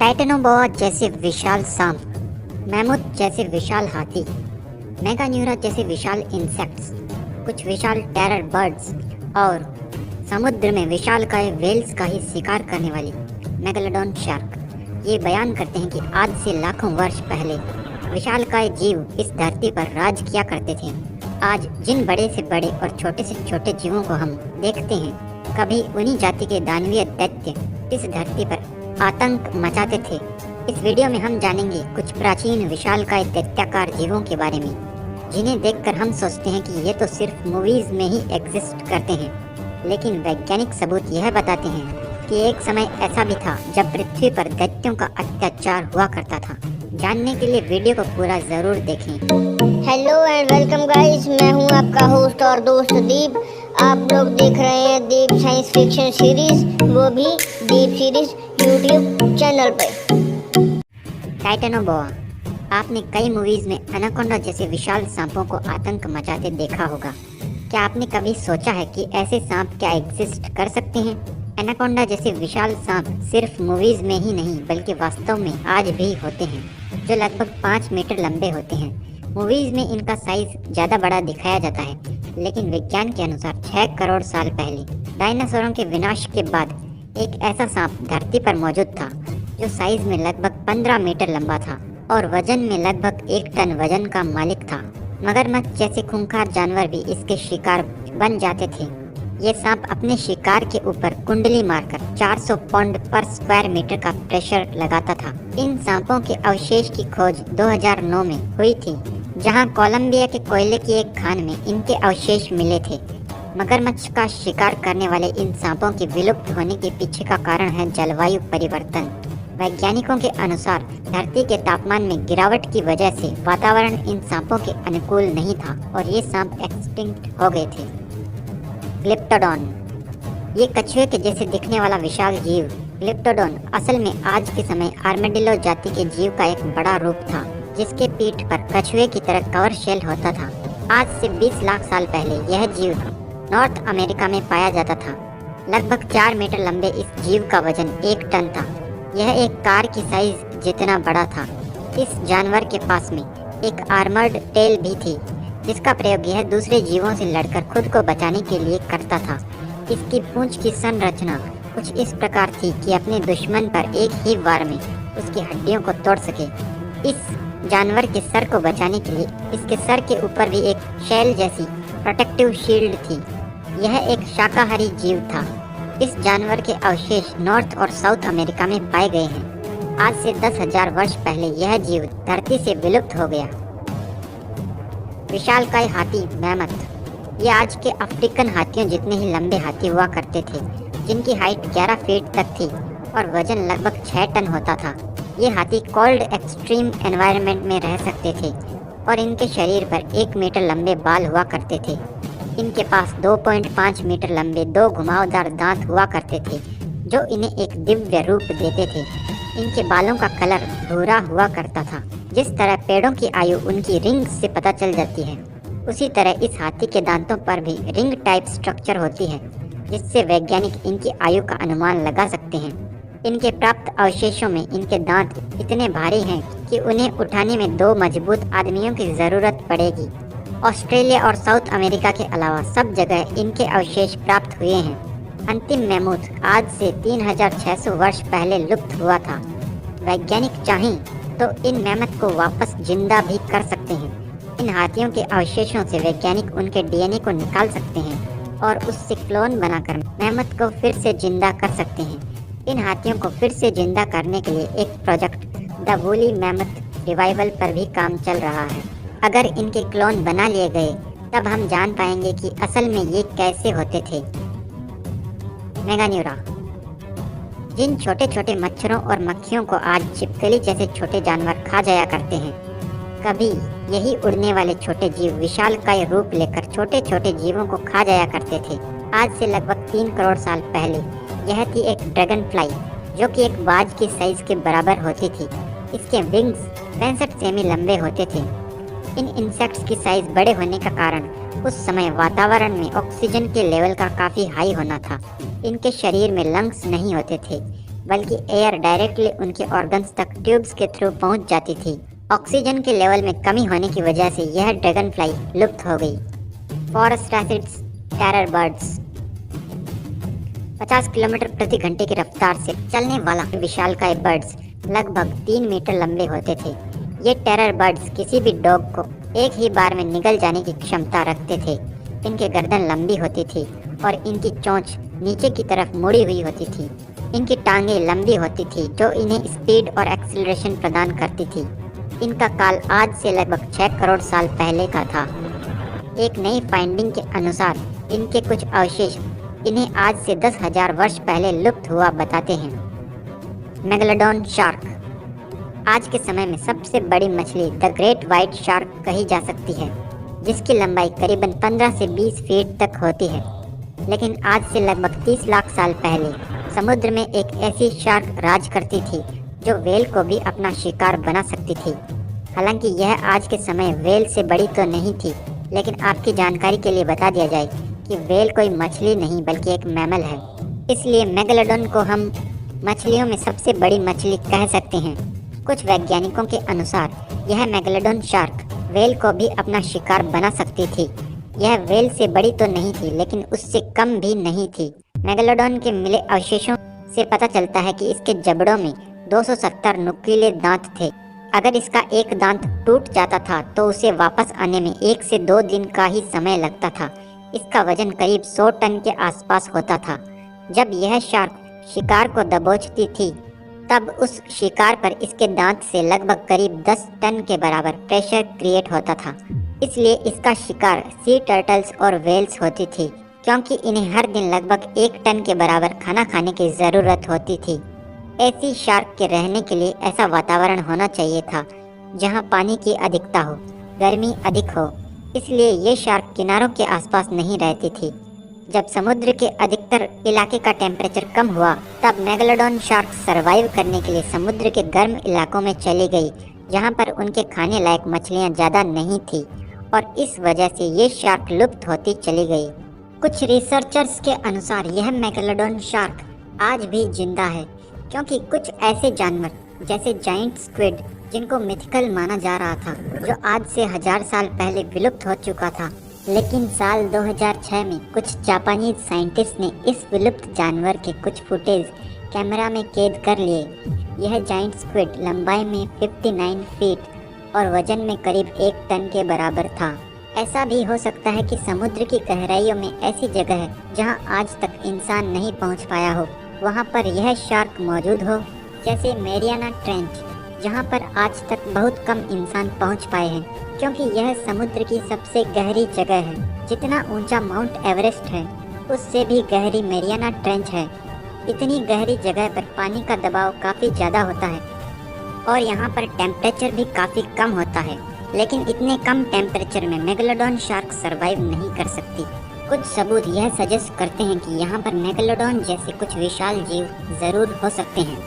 Titanoboa जैसे विशाल सांप, मैमूथ जैसे विशाल हाथी, मेगान्यूरा जैसे विशाल इंसेक्ट्स, कुछ विशाल टेरर बर्ड्स और समुद्र में विशालकाय व्हेल्स का ही शिकार करने वाली मेगालोडॉन शार्क ये बयान करते हैं कि आज से लाखों वर्ष पहले विशालकाय जीव इस धरती पर राज किया करते थे। आज जिन बड़े से बड़े और छोटे से छोटे जीवों को हम देखते हैं, कभी उन्हीं जाति के दानवीय दैत्य इस धरती पर आतंक मचाते थे। इस वीडियो में हम जानेंगे कुछ प्राचीन विशालकाय दैत्याकार जीवों के बारे में, जिन्हें देखकर हम सोचते हैं कि ये तो सिर्फ मूवीज में ही एग्जिस्ट करते हैं, लेकिन वैज्ञानिक सबूत यह बताते हैं कि एक समय ऐसा भी था जब पृथ्वी पर दैत्यों का अत्याचार हुआ करता था। जानने के लिए वीडियो को पूरा जरूर देखें। हेलो एंड वेलकम गाइस, मैं हूं आपका होस्ट और दोस्त दीप। आप लोग देख रहे हैं दीप साइंस फिक्शन सीरीज, वो भी दीप सीरीज यूट्यूब चैनल पर। टाइटेनोबोआ, आपने कई मूवीज में एनाकोंडा जैसे विशाल सांपों को आतंक मचाते देखा होगा। क्या आपने कभी सोचा है कि ऐसे सांप क्या एग्जिस्ट कर सकते हैं? एनाकोंडा जैसे विशाल सांप सिर्फ मूवीज में ही नहीं बल्कि वास्तव में आज भी होते हैं, जो लगभग 5 मीटर लंबे होते हैं। मूवीज में इनका साइज ज़्यादा बड़ा दिखाया जाता है, लेकिन विज्ञान के अनुसार 6 करोड़ साल पहले डायनासोरों के विनाश के बाद एक ऐसा सांप धरती पर मौजूद था जो साइज में लगभग 15 मीटर लंबा था और वजन में लगभग 1 टन वजन का मालिक था। मगरमच्छ जैसे खूंखार जानवर भी इसके शिकार बन जाते थे। ये सांप अपने शिकार के ऊपर कुंडली मारकर 400 पाउंड पर स्क्वायर मीटर का प्रेशर लगाता था। इन सांपों के अवशेष की खोज 2009 में हुई थी, जहां कोलंबिया के कोयले की एक खान में इनके अवशेष मिले थे। मगरमच्छ का शिकार करने वाले इन सांपों के विलुप्त होने के पीछे का कारण है जलवायु परिवर्तन। वैज्ञानिकों के अनुसार धरती के तापमान में गिरावट की वजह से वातावरण इन सांपों के अनुकूल नहीं था और ये सांप एक्सटिंक्ट हो गए थे। ग्लिप्टोडॉन, ये कछुए के जैसे दिखने वाला विशाल जीव ग्लिप्टोडॉन असल में आज के समय आर्मेडिलो जाति के जीव का एक बड़ा रूप था, जिसके पीठ पर कछुए की तरह कवर शेल होता था। आज से 20 लाख साल पहले यह जीव नॉर्थ अमेरिका में पाया जाता था। लगभग 4 मीटर लंबे इस जीव का वजन 1 टन था। यह एक कार की साइज जितना बड़ा था। इस जानवर के पास में एक आर्मर्ड टेल भी थी, जिसका प्रयोग यह दूसरे जीवों से लड़कर खुद को बचाने के लिए करता था। इसकी पूंछ की संरचना कुछ इस प्रकार थी कि अपने दुश्मन पर एक ही वार में उसकी हड्डियों को तोड़ सके। इस जानवर के सर को बचाने के लिए इसके सर के ऊपर भी एक शेल जैसी प्रोटेक्टिव शील्ड थी। यह एक शाकाहारी जीव था। इस जानवर के अवशेष नॉर्थ और साउथ अमेरिका में पाए गए हैं। आज से 10,000 वर्ष पहले यह जीव धरती से विलुप्त हो गया। विशालकाय हाथी मैमथ, ये आज के अफ्रीकन हाथियों जितने ही लंबे हाथी हुआ करते थे, जिनकी हाइट 11 फीट तक थी और वजन लगभग 6 टन होता था। ये हाथी कोल्ड एक्सट्रीम एनवायरनमेंट में रह सकते थे और इनके शरीर पर 1 मीटर लंबे बाल हुआ करते थे। इनके पास 2.5 मीटर लंबे 2 घुमावदार दांत हुआ करते थे, जो इन्हें एक दिव्य रूप देते थे। इनके बालों का कलर भूरा हुआ करता था। जिस तरह पेड़ों की आयु उनकी रिंग से पता चल जाती है, उसी तरह इस हाथी के दांतों पर भी रिंग टाइप स्ट्रक्चर होती है, जिससे वैज्ञानिक इनकी आयु का अनुमान लगा सकते हैं। इनके प्राप्त अवशेषों में इनके दांत इतने भारी हैं कि उन्हें उठाने में 2 मजबूत आदमियों की ज़रूरत पड़ेगी। ऑस्ट्रेलिया और साउथ अमेरिका के अलावा सब जगह इनके अवशेष प्राप्त हुए हैं। अंतिम मैमूथ आज से 3600 वर्ष पहले लुप्त हुआ था। वैज्ञानिक चाहें तो इन मैमथ को वापस जिंदा भी कर सकते हैं। इन हाथियों के अवशेषों से वैज्ञानिक उनके डीएनए को निकाल सकते हैं और उससे क्लोन बनाकर मैमथ को फिर से जिंदा कर सकते हैं। इन हाथियों को फिर से जिंदा करने के लिए एक project the woolly mammoth revival पर भी काम चल रहा है। अगर इनके क्लोन बना लिए गए, तब हम जान पाएंगे कि असल में ये कैसे होते थे। मेगान्यूरा, जिन छोटे छोटे मच्छरों और मक्खियों को आज छिपकली जैसे छोटे जानवर खा जाया करते हैं, कभी यही उड़ने वाले छोटे जीव विशालकाय रूप लेकर छोटे छोटे जीवों को खा जाया करते थे। आज से लगभग 3 करोड़ साल पहले यह थी एक ड्रैगन फ्लाई, जो कि एक बाज की साइज के बराबर होती थी। इसके विंग्स 65 सेमी लंबे होते थे। इन इंसेक्ट्स की साइज बड़े होने का कारण उस समय वातावरण में ऑक्सीजन के लेवल का काफ़ी हाई होना था। इनके शरीर में लंग्स नहीं होते थे। बल्कि एयर डायरेक्टली उनके ऑर्गन्स तक ट्यूब्स के थ्रू पहुंच जाती थी। ऑक्सीजन के लेवल में कमी होने की वजह से यह ड्रैगन फ्लाई लुप्त हो गई। Forest residents, terror birds. 50 kilometre प्रति घंटे की रफ्तार से चलने वाला विशालकाय बर्ड्स लगभग 3 मीटर लंबे होते थे। ये टेरर बर्ड्स किसी भी डॉग को एक ही बार में निगल जाने की क्षमता रखते थे। इनकी गर्दन लंबी होती थी और इनकी चोंच नीचे की तरफ मुड़ी हुई होती थी। इनकी टांगें लंबी होती थी जो इन्हें स्पीड और एक्सीलरेशन प्रदान करती थी। इनका काल आज से लगभग 6 करोड़ साल पहले का था। एक नई फाइंडिंग के अनुसार इनके कुछ अवशेष इन्हें आज से 10,000 वर्ष पहले लुप्त हुआ बताते हैं। मेगालोडॉन शार्क आज के समय में सबसे बड़ी मछली द ग्रेट व्हाइट शार्क कही जा सकती है, जिसकी लंबाई करीबन 15 से 20 फीट तक होती है। लेकिन आज से लगभग 30 लाख साल पहले समुद्र में एक ऐसी शार्क राज करती थी जो व्हेल को भी अपना शिकार बना सकती थी। हालांकि यह आज के समय व्हेल से बड़ी तो नहीं थी, लेकिन आपकी जानकारी के लिए बता दिया जाए कि व्हेल कोई मछली नहीं बल्कि एक मैमल है। इसलिए मेगालोडॉन को हम मछलियों में सबसे बड़ी मछली कह सकते हैं। कुछ वैज्ञानिकों के अनुसार यह मेगालोडॉन शार्क व्हेल को भी अपना शिकार बना सकती थी। यह व्हेल से बड़ी तो नहीं थी, लेकिन उससे कम भी नहीं थी। मेगालोडॉन के मिले अवशेषों से पता चलता है कि इसके जबड़ों में 270 नुकीले दांत थे। अगर इसका एक दांत टूट जाता था तो उसे वापस आने में 1 से 2 दिन का ही समय लगता था। इसका वजन करीब 100 टन के आसपास होता था। जब यह शार्क शिकार को दबोचती थी तब उस शिकार पर इसके दांत से लगभग करीब 10 टन के बराबर प्रेशर क्रिएट होता था। इसलिए इसका शिकार सी टर्टल्स और व्हेल्स होती थी, क्योंकि इन्हें हर दिन लगभग 1 टन के बराबर खाना खाने की ज़रूरत होती थी। ऐसी शार्क के रहने के लिए ऐसा वातावरण होना चाहिए था जहां पानी की अधिकता हो, गर्मी अधिक हो। इसलिए ये शार्क किनारों के आसपास नहीं रहती थी। जब समुद्र के अधिकतर इलाके का टेम्परेचर कम हुआ तब मेगालोडॉन शार्क सरवाइव करने के लिए समुद्र के गर्म इलाकों में चली गई, जहां पर उनके खाने लायक मछलियां ज़्यादा नहीं थी, और इस वजह से ये शार्क लुप्त होती चली गई। कुछ रिसर्चर्स के अनुसार यह मेगालोडॉन शार्क आज भी जिंदा है, क्योंकि कुछ ऐसे जानवर जैसे जाइंट स्क्विड, जिनको मिथिकल माना जा रहा था, जो आज से 1000 साल पहले विलुप्त हो चुका था, लेकिन साल 2006 में कुछ जापानी साइंटिस्ट ने इस विलुप्त जानवर के कुछ फुटेज कैमरा में कैद कर लिए। यह जाइंट स्क्विड लंबाई में 59 फीट और वजन में करीब 1 टन के बराबर था। ऐसा भी हो सकता है कि समुद्र की गहराइयों में ऐसी जगह है जहां आज तक इंसान नहीं पहुंच पाया हो, वहां पर यह शार्क मौजूद हो, जैसे मैरियाना ट्रेंच, जहां पर आज तक बहुत कम इंसान पहुंच पाए हैं, क्योंकि यह समुद्र की सबसे गहरी जगह है। जितना ऊंचा माउंट एवरेस्ट है, उससे भी गहरी मैरियाना ट्रेंच है। इतनी गहरी जगह पर पानी का दबाव काफ़ी ज़्यादा होता है और यहाँ पर टेम्परेचर भी काफ़ी कम होता है, लेकिन इतने कम टेम्परेचर में मेगालोडॉन शार्क सरवाइव नहीं कर सकती। कुछ सबूत यह सजेस्ट करते हैं कि यहाँ पर मेगालोडॉन जैसे कुछ विशाल जीव ज़रूर हो सकते हैं।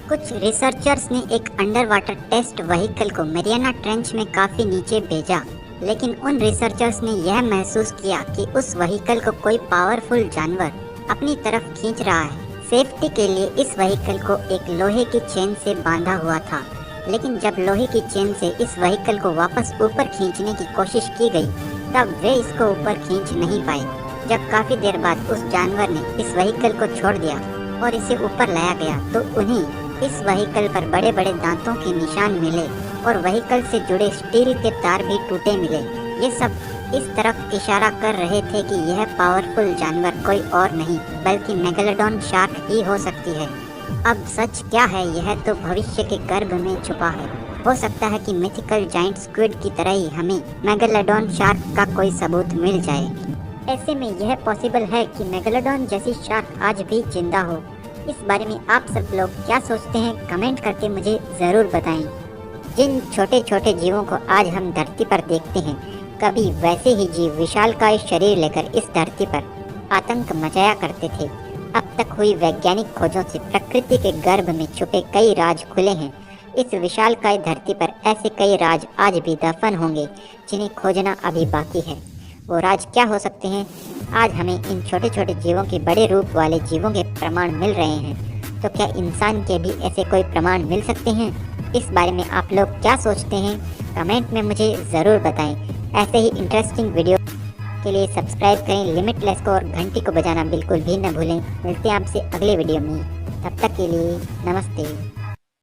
कुछ रिसर्चर्स ने एक अंडर वाटर टेस्ट व्हीकल को मैरियाना ट्रेंच में काफ़ी नीचे भेजा, लेकिन उन रिसर्चर्स ने यह महसूस किया कि उस व्हीकल को कोई पावरफुल जानवर अपनी तरफ खींच रहा है। सेफ्टी के लिए इस व्हीकल को एक लोहे की चेन से बांधा हुआ था, लेकिन जब लोहे की चेन से इस व्हीकल को वापस ऊपर खींचने की कोशिश की गई तब वे इसको ऊपर खींच नहीं पाए। जब काफ़ी देर बाद उस जानवर ने इस व्हीकल को छोड़ दिया और इसे ऊपर लाया गया तो उन्हें इस व्हीकल पर बड़े बड़े दांतों के निशान मिले और व्हीकल से जुड़े स्टील के तार भी टूटे मिले। ये सब इस तरफ इशारा कर रहे थे कि यह पावरफुल जानवर कोई और नहीं बल्कि मेगालोडॉन शार्क ही हो सकती है। अब सच क्या है यह तो भविष्य के गर्भ में छुपा है। हो सकता है कि मिथिकल जाइंट स्क्विड की तरह ही हमें मेगालोडॉन शार्क का कोई सबूत मिल जाए। ऐसे में यह पॉसिबल है कि मेगालोडॉन जैसी शार्क आज भी जिंदा हो। इस बारे में आप सब लोग क्या सोचते हैं, कमेंट करके मुझे ज़रूर बताएं। जिन छोटे छोटे जीवों को आज हम धरती पर देखते हैं, कभी वैसे ही जीव विशालकाय शरीर लेकर इस धरती पर आतंक मचाया करते थे। अब तक हुई वैज्ञानिक खोजों से प्रकृति के गर्भ में छुपे कई राज खुले हैं। इस विशालकाय धरती पर ऐसे कई राज आज भी दफन होंगे जिन्हें खोजना अभी बाकी है। वो राज क्या हो सकते हैं, आज हमें इन छोटे छोटे जीवों के बड़े रूप वाले जीवों के प्रमाण मिल रहे हैं, तो क्या इंसान के भी ऐसे कोई प्रमाण मिल सकते हैं? इस बारे में आप लोग क्या सोचते हैं? कमेंट में मुझे ज़रूर बताएं। ऐसे ही इंटरेस्टिंग वीडियो के लिए सब्सक्राइब करें लिमिटलेस को और घंटी को बजाना बिल्कुल भी न भूलें। मिलते हैं आपसे अगले वीडियो में, तब तक के लिए नमस्ते।